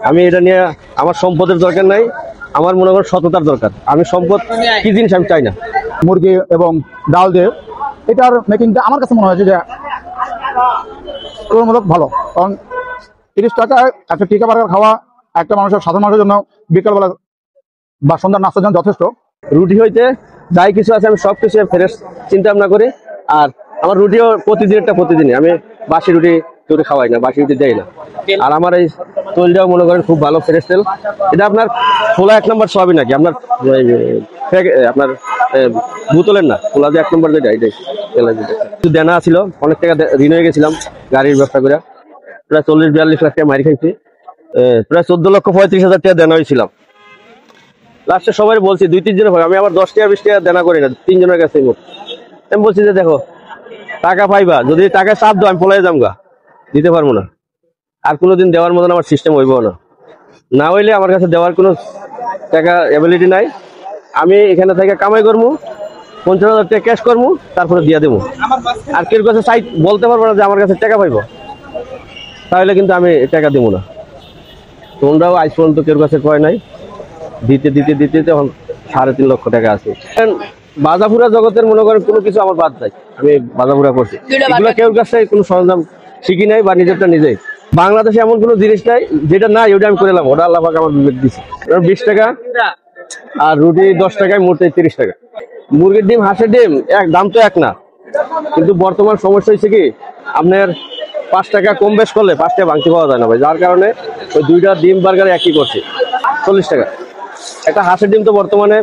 আমি এটা নিয়ে আমার সম্পদের দরকার নাই, আমার মনে করেন সততার দরকার। আমি সম্পদ কি জিনিস আমি চাই না। মুরগি এবং ডাল দিয়ে এটার মেকিংটা আমার কাছে মনে হয়েছে যে তুলনামূলক ভালো, কারণ 30 টাকায় একটা টিকা বার্গার খাওয়া একটা মানুষের, সাধারণ মানুষের জন্য বিকালবেলা বা সন্ধ্যার নাস্তার জন্য যথেষ্ট। রুটি হইতে যাই কিছু আছে আমি সব কিছু ফ্রেশ চিন্তা ভাবনা করি। আর আমার রুটিও প্রতিদিনই আমি বাসি রুটি খাওয়াই না, বাসি রুটি দেয় না। আর আমার এই তেলটাও মনে করেন খুব ভালো ফ্রেশ তেল। এটা আপনার খোলা 1 নম্বর সবই নাকি আপনার আপনার বোতলের না, খোলা যে 1 নম্বর যেটা এটাই দেনা ছিল। অনেক টাকা ঋণ হয়ে গেছিলাম গাড়ির ব্যবসা করে, প্রায় 40-42 লাখ টাকা মারি খাইছি। প্রায় 14,35,000 টাকা দেনা হয়েছিলাম। লাস্টে সবাই বলছি 2-3 জনের ভাই, আমি আবার 10 টাকা 20 টাকা দেনা করি না, 3 জনের কাছে আমি বলছি যে দেখো টাকা পাইবা, যদি টাকা চাপ দাও আমি পলাই যামগা, দিতে পারবো না। আর কোনোদিন দেওয়ার মতন আমার সিস্টেম হইব না, না হইলে আমার কাছে দেওয়ার কোনো টাকা অ্যাবিলিটি নাই। আমি এখানে থেকে কামাই করবো, 50,000 টাকা ক্যাশ করবো, তারপরে দিয়ে দেবো। আর কেউ কাছে চাই বলতে পারবো না যে আমার কাছে টাকা পাইবো, তাহলে কিন্তু আমি টাকা দেবো না। তোমরাও আজ পর্যন্ত কেউ কাছে কয় নাই, দিতে এখন 3.5 লক্ষ টাকা আছে। বাজাপুরা জগতের মনে করেন কোনো কিছু আমার বাদ নাই, আমি বাজাপুরা করছি। এগুলো কেউ কাছে কোনো সরঞ্জাম শিখি নাই বা নিজেরটা নিজেই। বাংলাদেশে এমন কোনো জিনিস নাই যেটা নাই ওটা আমি করে এলাম, ওটা আল্লাহ পাক আমার বিবেক দিচ্ছে। 20 টাকা আর রুটি 10 টাকায়, মোটে 30 টাকা। মুরগির ডিম হাঁসের ডিম দাম তো এক না, কিন্তু বর্তমান সমস্যা হচ্ছে কি আপনার 5 টাকা কম বেশ করলে 5 টাকা ভাঙতে পাওয়া যায় না ভাই, যার কারণে ওই 2টা ডিম বার্গার একই করছে 40 টাকা। একটা হাঁসের ডিম তো বর্তমানে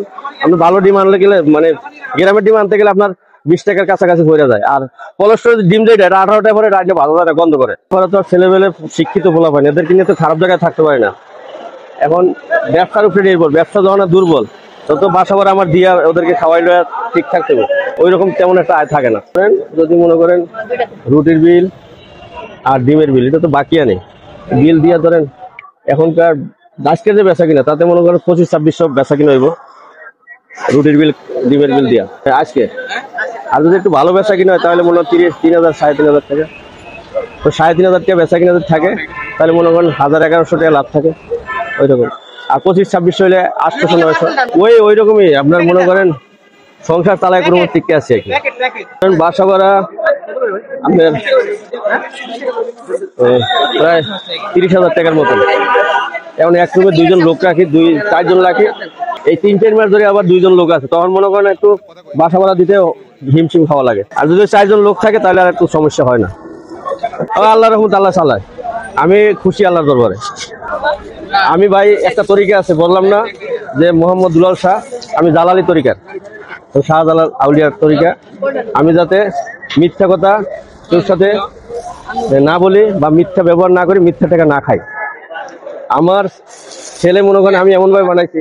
আপনি ভালো ডিম আনলে গেলে মানে গ্রামের ডিম আনতে গেলে আপনার 20 টাকার কাছাকাছি হয়ে যায়। আর কোলেস্ট্রল ডিম যেটা 18 টাকা করে রাখলে ভালো যায়, গন্ধ করে। ওরা তো ছেলেবেলে শিক্ষিত বলা পায় না, এদেরকে নিয়ে তো খারাপ জায়গায় থাকতে পারে না। এখন ব্যবসার উপরে নির্ভর, ব্যবসা যখন দুর্বল তত বাসা করে আমার দিয়া ওদেরকে খাওয়াইলে ঠিক থাকতে হবে, ওই রকম তেমন একটা আয় থাকে না। যদি মনে করেন রুটির বিল আর ডিমের বিল, এটা তো বাকি আনে বিল দিয়া ধরেন এখনকার আজকের যে বেচা কিনা তাতে মনে করেন 25-2600 বেচা কিনা হইব রুটির বিল ডিমের বিল দিয়া আজকে। আর যদি একটু ভালো বেচা কিনা হয় তাহলে মনে হয় 3,000 3,500 টাকা। তো 3,500 টাকা বেচা কিনা যদি থাকে তাহলে মনে করেন 1,000-1,100 টাকা লাভ থাকে ওই রকম। আর 25-2600 হইলে 800-900 ওই রকমই আপনার মনে করেন সংসার চালায় কোনো টিকে আছে আর কি। বাসা ভাড়া আপনার প্রায় 30,000 টাকার মতন। এখন এক রুমে 2 জন লোক রাখি, 4 জন রাখি। এই 3-4 মাস ধরে আবার 2 জন লোক আছে, তখন মনে করেন একটু বাসা ভাড়া দিতে হিমশিম খাওয়া লাগে। আর যদি 4 জন লোক থাকে তাহলে আর একটু সমস্যা হয় না। আল্লাহর রহমত আল্লাহ চালায়, আমি খুশি আল্লাহর দরবারে। আমি ভাই একটা তরিকা আছে বললাম না যে মোহাম্মদ দুলাল শাহ, আমি জালালি তরিকার, শাহজালাল আউলিয়ার তরিকা। আমি যাতে মিথ্যা কথা তোর সাথে না বলি বা মিথ্যা ব্যবহার না করি, মিথ্যা টাকা না খাই। আমার ছেলে মনে করেন আমি এমন ভাবে বানাইছি,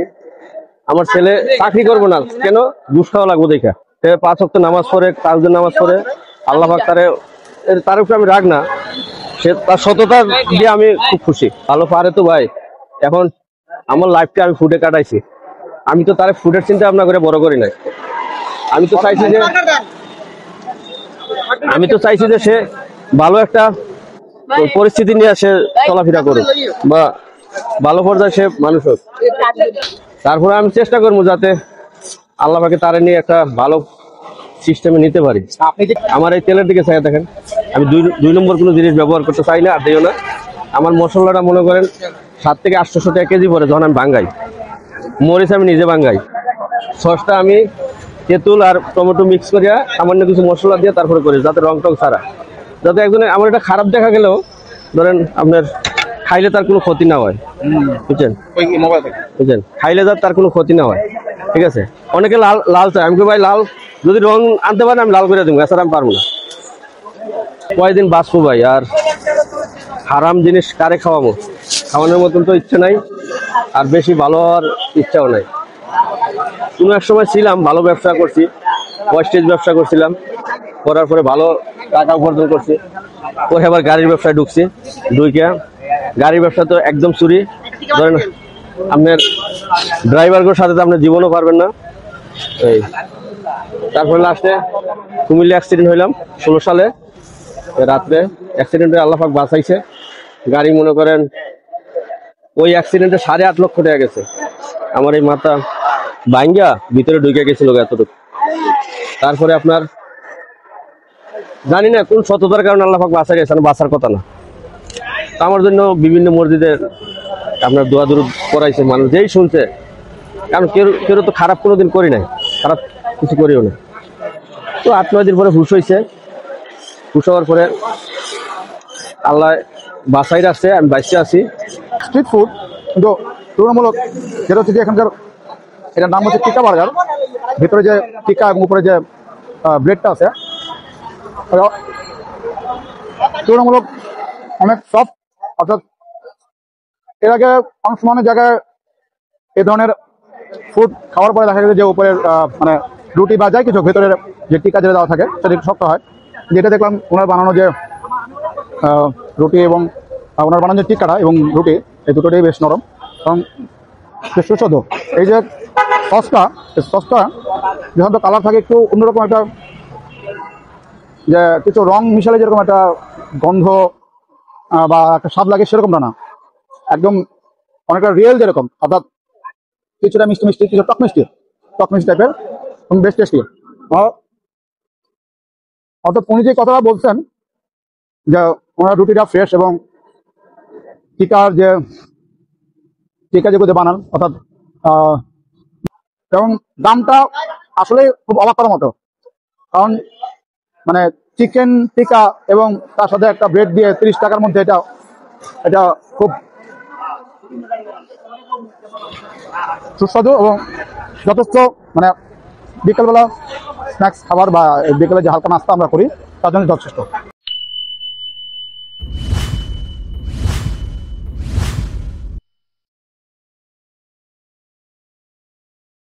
আমার ছেলে চাকরি করবো না কেন, ঘুষ খাওয়া লাগবো দেখা। 5 ওয়াক্ত নামাজ পড়ে, তাহাজ্জুদ নামাজ পড়ে, আল্লাহ পাক তার উপরে আমি রাগ না, সে তার সততা দিয়ে আমি খুব খুশি। ভালো পারে তো ভাই। এখন আমার লাইফটা আমি ফুডে কাটাইছি, আমি তো তার ফুডের চিন্তা ভাবনা করে বড় করি নাই। আমি তো চাইছি যে সে ভালো একটা পরিস্থিতি নিয়ে সে চলাফেরা করুক বা ভালো পর্যায়ে সে মানুষ হোক। তারপরে আমি চেষ্টা করবো যাতে আল্লাহ পাকে তারে নিয়ে একটা ভালো সিস্টেমে নিতে পারি। আমার এই তেলের দিকে চাই দেখেন, আমি 2 নম্বর কোনো জিনিস ব্যবহার করতে চাই না, আর দিও না। আমার মশলাটা মনে করেন 700-800 টাকা কেজি পরে, যখন আমি ভাঙ্গাই। মরিচ আমি নিজে ভাঙ্গাই, সসটা আমি তেঁতুল আর টমেটো মিক্স করিয়া সামান্য কিছু মশলা দিয়ে তারপরে করি, যাতে রং টং ছাড়া, যাতে একজনের আমার এটা খারাপ দেখা গেলেও ধরেন আপনার খাইলে তার কোনো ক্ষতি না হয়, বুঝছেন? খাইলে তার কোনো ক্ষতি না হয়, ঠিক আছে? অনেকে লাল চায়, আমি ভাই লাল যদি রং আনতে পারেন আমি লাল করে দেবো, এছাড়া আমি পারবো না। কয়েকদিন বাঁচবো ভাই, আর হারাম জিনিস কারে খাওয়াবো? খাওয়ানোর মতন তো ইচ্ছে নাই, আর বেশি ভালো হওয়ার ইচ্ছাও নাই। কোনো এক সময় ছিলাম, ভালো ব্যবসা করছি, ওয়েস্টেজ ব্যবসা করছিলাম, করার পরে ভালো টাকা উপার্জন করছি। পরে আবার গাড়ির ব্যবসায় ঢুকছি, গাড়ির ব্যবসা তো একদম চুরি। ধরেন আপনার ড্রাইভারগুলোর সাথে তো আপনার জীবনও পারবেন না। এই তারপরে লাস্টে কুমিল্লা অ্যাক্সিডেন্ট হইলাম 16 সালে রাত্রে। অ্যাক্সিডেন্টে আল্লাহ পাক বাঁচাইছে। গাড়ি মনে করেন ওই অ্যাক্সিডেন্টে 8.5 লক্ষ টাকা গেছে। আমার এই মাথা ভাঙ্গা ভিতরে ঢুকে গেছিল এতটুকু। তারপরে আপনার জানি না কোন সততার কারণে আল্লাহ পাক বাঁচা গেছে, বাঁচার কথা না। তো আমার জন্য বিভিন্ন মসজিদে আপনার দোয়া দুরুদ করাইছে মানুষ, যেই শুনছে। কারণ কেউ কেউ তো খারাপ কোনোদিন করি নাই, খারাপ কিছু করিও না। তো 8-9 দিন পরে হুশ হয়েছে। হুশ হওয়ার পরে আল্লাহ বাসাই রাখছে, আমি বাইসে আছি। স্ট্রিট ফুড কিন্তু তুলনামূলক যেটা হচ্ছে যে এখানকার, এটার নাম হচ্ছে টিকা বার্গার। ভিতরে যে টিকা এবং উপরে যে ব্রেডটা আছে তুলনামূলক অনেক সফট। অর্থাৎ এর আগে অনেক সময় জায়গায় এ ধরনের ফুড খাওয়ার পরে দেখা গেছে যে উপরের মানে রুটি বা যাই কিছু ভেতরের যে টিকা যেটা দেওয়া থাকে সেটা একটু শক্ত হয়। যেটা দেখলাম ওনার বানানো যে রুটি এবং ওনার বানানো যে টিকাটা এবং রুটি, এই দুটোটাই বেশ নরম এবং বেশ সুস্বাদু। এই যে সসটা যখন তো কালার থাকে একটু অন্যরকম একটা, যে কিছু রং মিশালে যেরকম একটা গন্ধ বা একটা স্বাদ লাগে সেরকমটা না, একদম অনেকটা রিয়েল যেরকম, অর্থাৎ কিছুটা মিষ্টি মিষ্টি, কিছু টক মিষ্টি টাইপের, বেশ টেস্টি। অর্থাৎ উনি যে কথাটা বলছেন যে ওনার রুটিটা ফ্রেশ এবং টিকা যেগুলো বানান, অর্থাৎ এবং দামটা আসলে খুব অবাক করার মতো। কারণ মানে চিকেন টিকা এবং তার সাথে একটা ব্রেড দিয়ে 30 টাকার মধ্যে এটা খুব সুস্বাদু এবং যথেষ্ট, মানে বিকেলবেলা স্ন্যাক্স খাবার বা বিকেলে যে হালকা নাস্তা আমরা করি তার জন্য যথেষ্ট।